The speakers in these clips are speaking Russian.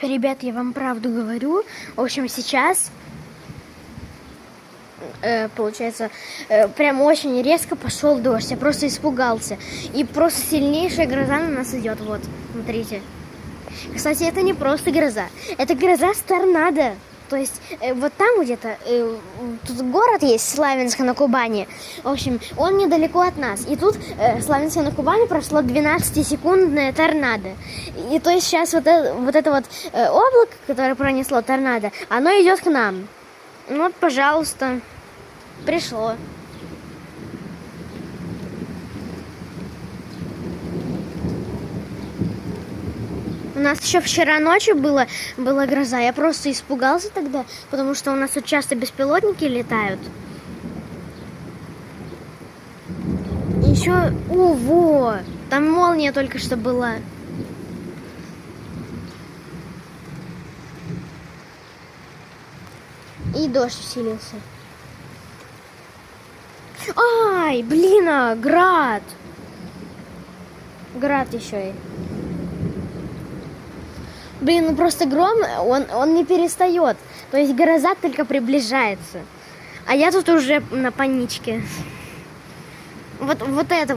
Ребят, я вам правду говорю. В общем, сейчас, получается, прям очень резко пошел дождь. Я просто испугался. И просто сильнейшая гроза на нас идет. Вот, смотрите. Кстати, это не просто гроза. Это гроза с торнадо. То есть вот там где-то, тут город есть, Славянск на Кубани. В общем, он недалеко от нас. И тут Славянск на Кубани прошло 12-секундное торнадо. И то есть сейчас вот это облако, которое пронесло торнадо, оно идет к нам. Ну вот, пожалуйста, пришло. У нас еще вчера ночью была гроза. Я просто испугался тогда, потому что у нас тут часто беспилотники летают. И еще, во, там молния только что была. И дождь усилился. Ай, блин, град. Град еще и. Блин, ну просто гром, он не перестает. То есть гроза только приближается. А я тут уже на паничке. Вот это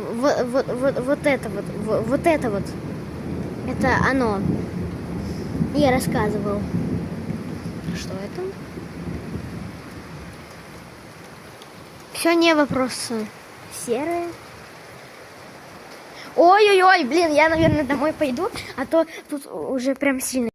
вот. Это оно. Я рассказывал. Что это? Все небо просто серое. Ой-ой-ой, блин, я, наверное, домой пойду, а то тут уже прям сильно.